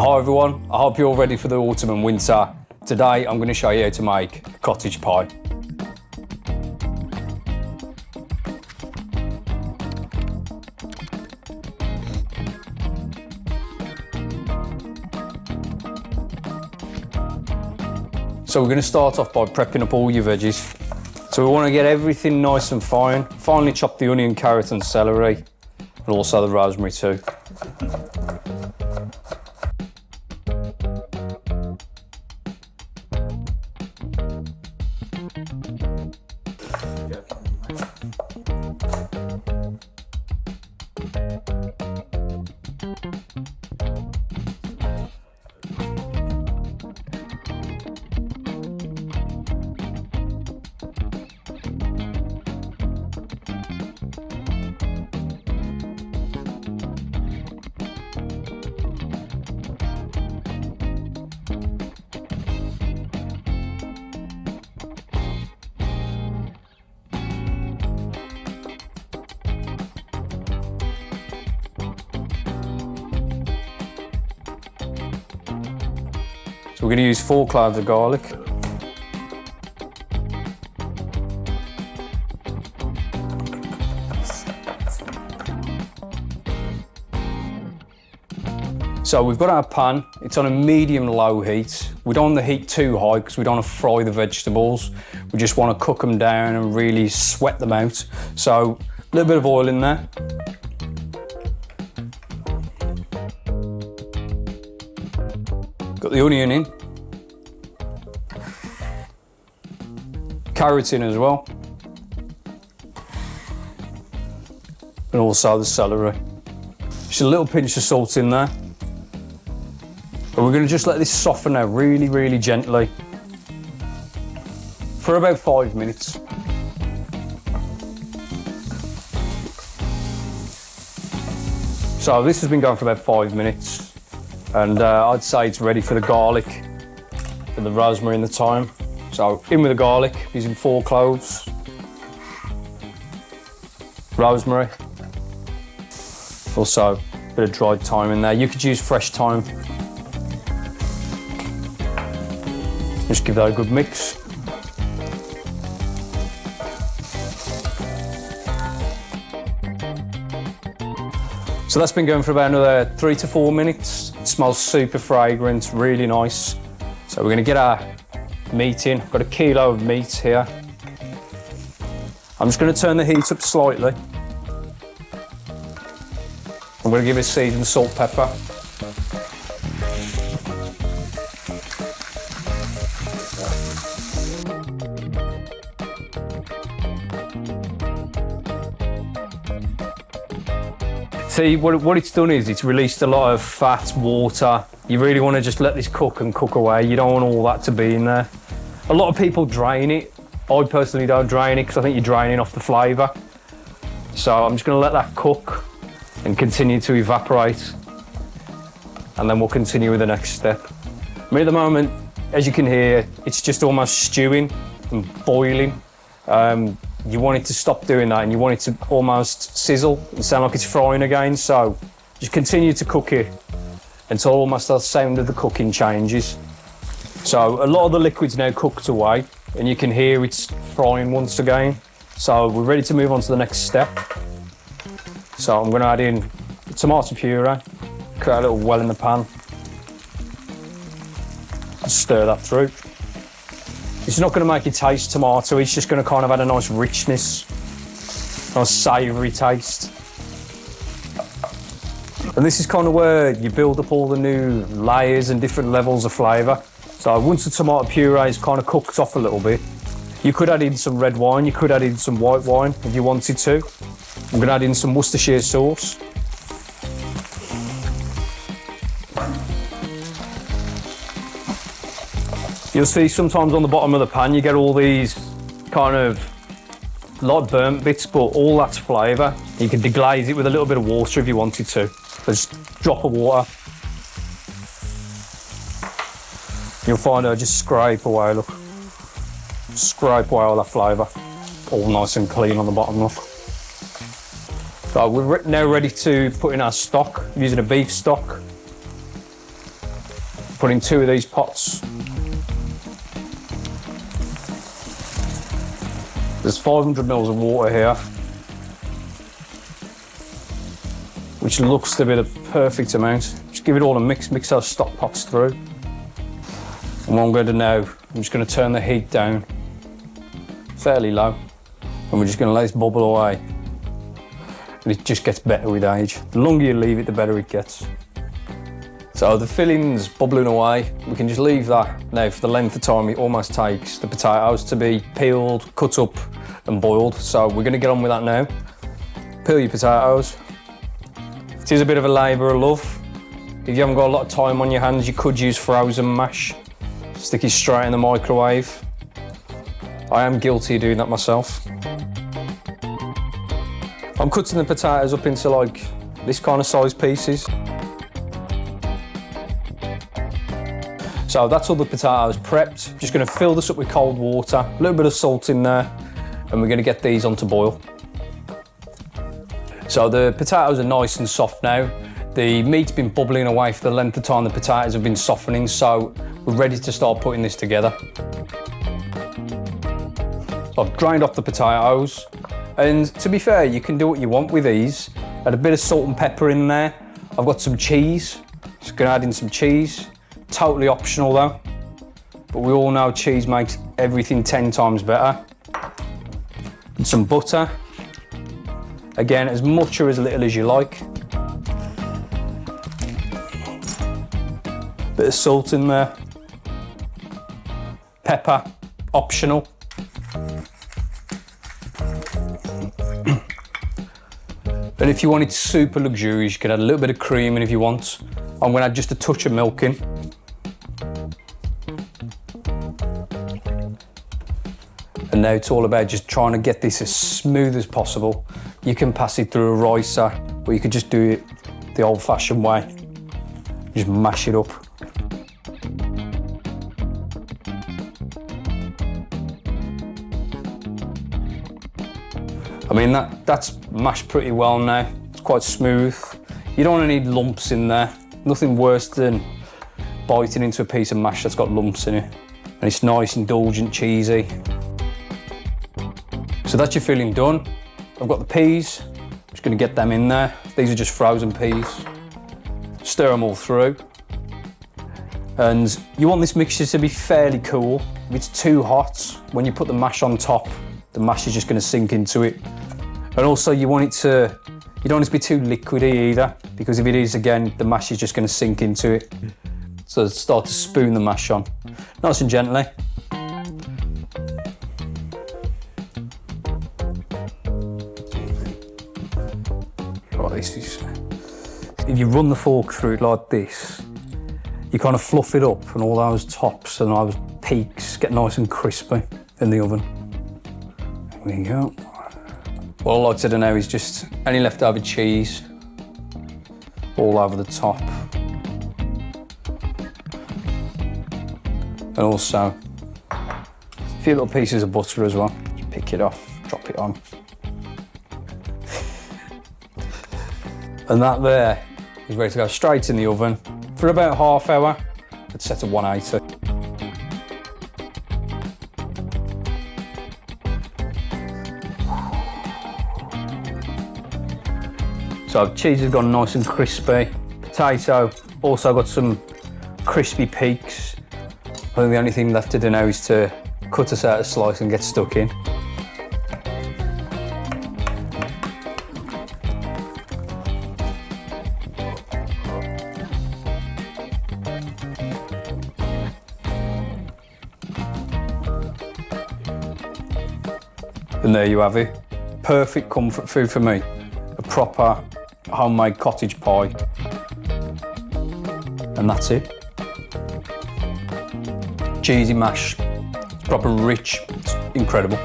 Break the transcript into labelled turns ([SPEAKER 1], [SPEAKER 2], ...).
[SPEAKER 1] Hi everyone, I hope you're all ready for the autumn and winter. Today I'm going to show you how to make a cottage pie. So we're going to start off by prepping up all your veggies. So we want to get everything nice and fine. Finely chop the onion, carrot and celery, and also the rosemary too. So we're going to use 4 cloves of garlic. So we've got our pan, it's on a medium-low heat. We don't want the heat too high because we don't want to fry the vegetables. We just want to cook them down and really sweat them out. So a little bit of oil in there. Got the onion in. Carrot in as well. And also the celery. Just a little pinch of salt in there. But we're going to just let this soften out really, really gently for about 5 minutes. So this has been going for about 5 minutes. And I'd say it's ready for the garlic and the rosemary and the thyme. So in with the garlic, using 4 cloves, rosemary, also a bit of dried thyme in there. You could use fresh thyme. Just give that a good mix. So that's been going for about another 3 to 4 minutes. It smells super fragrant, really nice. So we're going to get our meat in. I've got a kilo of meat here. I'm just going to turn the heat up slightly. I'm going to give it seasoned salt, pepper. See, what it's done is it's released a lot of fat, water. You really want to just let this cook and cook away. You don't want all that to be in there. A lot of people drain it. I personally don't drain it because I think you're draining off the flavour. So I'm just going to let that cook and continue to evaporate. And then we'll continue with the next step. I mean, at the moment, as you can hear, it's just almost stewing and boiling. You want it to stop doing that and you want it to almost sizzle and sound like it's frying again. So just continue to cook it until almost the sound of the cooking changes. So a lot of the liquid's now cooked away and you can hear it's frying once again. So we're ready to move on to the next step. So I'm going to add in the tomato puree, create a little well in the pan. Stir that through. It's not going to make it taste tomato, it's just going to kind of add a nice richness, nice savoury taste. And this is kind of where you build up all the new layers and different levels of flavour. So once the tomato puree is kind of cooked off a little bit, you could add in some red wine, you could add in some white wine if you wanted to. I'm going to add in some Worcestershire sauce. You'll see sometimes on the bottom of the pan you get all these kind of like burnt bits, but all that's flavour. You can deglaze it with a little bit of water if you wanted to. Just drop of water. You'll find it'll just scrape away, look. Scrape away all that flavour. All nice and clean on the bottom, look. So we're now ready to put in our stock, using a beef stock. put in 2 of these pots. There's 500 mils of water here, which looks to be the perfect amount. Just give it all a mix those stock pots through. And what I'm going to do now, I'm just going to turn the heat down fairly low, and we're just going to let this bubble away. And it just gets better with age. The longer you leave it, the better it gets. So the filling's bubbling away. We can just leave that now for the length of time it almost takes the potatoes to be peeled, cut up and boiled. So we're going to get on with that now. Peel your potatoes. It is a bit of a labour of love. If you haven't got a lot of time on your hands, you could use frozen mash. Stick it straight in the microwave. I am guilty of doing that myself. I'm cutting the potatoes up into like this kind of size pieces. So that's all the potatoes prepped. Just going to fill this up with cold water, a little bit of salt in there, and we're going to get these on to boil. So the potatoes are nice and soft now. The meat's been bubbling away for the length of time the potatoes have been softening, so we're ready to start putting this together. So I've drained off the potatoes, and to be fair, you can do what you want with these. Add a bit of salt and pepper in there. I've got some cheese, just going to add in some cheese. Totally optional though, but we all know cheese makes everything 10 times better. And some butter. Again, as much or as little as you like. Bit of salt in there. Pepper, optional. And if you want it super luxurious, you can add a little bit of cream in if you want. I'm going to add just a touch of milk in. And now it's all about just trying to get this as smooth as possible. You can pass it through a ricer, or you could just do it the old-fashioned way. Just mash it up. I mean, that's mashed pretty well now. It's quite smooth. You don't want to need lumps in there. Nothing worse than biting into a piece of mash that's got lumps in it. And it's nice, indulgent, cheesy. So that's your filling done. I've got the peas. Just going to get them in there. These are just frozen peas. Stir them all through. And you want this mixture to be fairly cool. If it's too hot, when you put the mash on top, the mash is just going to sink into it. And also you don't want it to be too liquidy either, because if it is, again, the mash is just going to sink into it. So start to spoon the mash on, nice and gently. If you run the fork through it like this, you kind of fluff it up, and all those tops and those peaks get nice and crispy in the oven. There we go. What I like to do now is just any leftover cheese all over the top. And also a few little pieces of butter as well. Just pick it off, drop it on. And that there is ready to go straight in the oven for about half hour. It's set at 180. So cheese has gone nice and crispy. Potato also got some crispy peaks. I think the only thing left to do now is to cut us out a slice and get stuck in. And there you have it. Perfect comfort food for me. A proper homemade cottage pie. And that's it. Cheesy mash. It's proper rich. It's incredible.